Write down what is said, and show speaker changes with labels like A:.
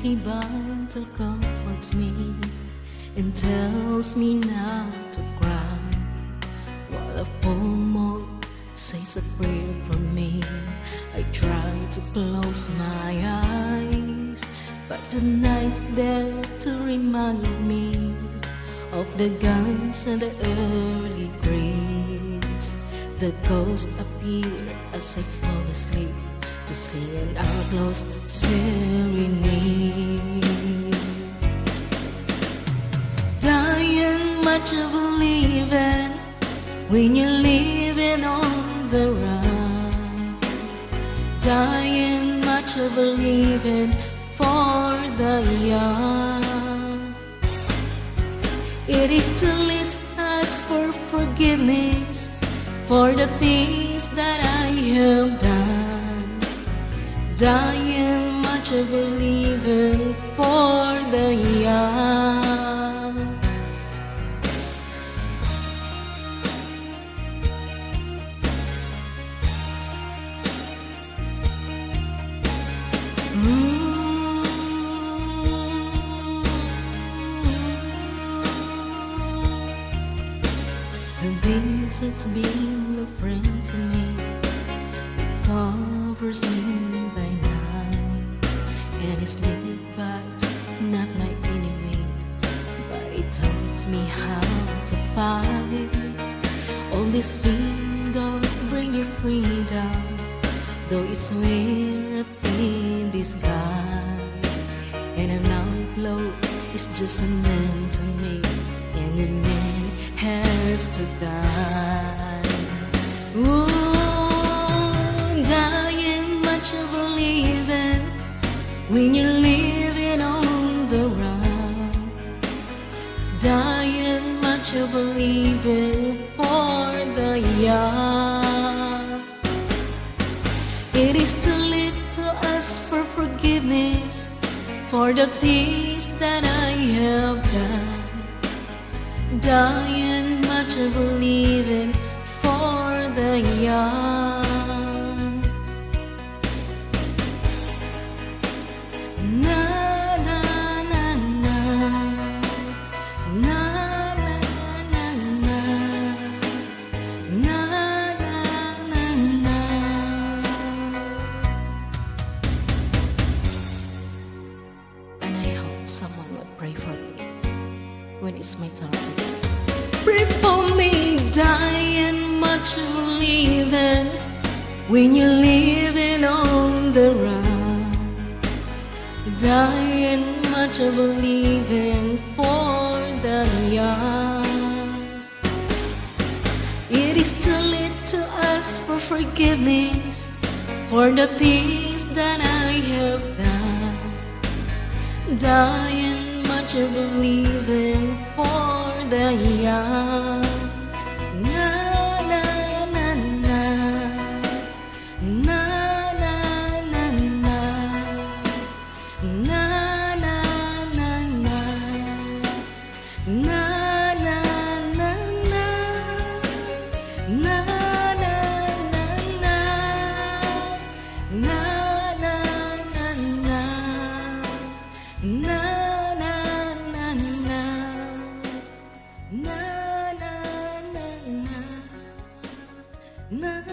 A: gentle comforts me and tells me not to cry, while a full moon says a prayer for me. I try to close my eyes, but the night's there to remind me of the guns and the early graves. The ghosts appear as I fall asleep to sing an outlaw's serenade. Dying much of believing when you're living on the run. Dying much of believing for the young. It is too late to ask for forgiveness for the things that I have done. Dying much of believing for the young. The desert's been a friend to me. It covers me by night, and its little bites not my enemy, but it taught me how to fight. All this wind don't bring you freedom, though it's wear a thin disguise. And an outlaw is just a man to me, and a man has to die. Ooh, dying much of believing when you're living on the run. Dying much of believing for the young. It is too late to ask for forgiveness for the things that I have done. Dying much of believing for the young. Na na na na, na na na na, na na na na. And I hope someone will pray for me when it's my turn to go. Pray for me. Dying much of believing when you're living on the run. Dying much of believing for the young. It is too late to ask for forgiveness for the things that I have done. Dying much of believing for the young. Na na na na, na na na na, na na na na, na na na na, na na na na, na na na na, na. Na na na na na.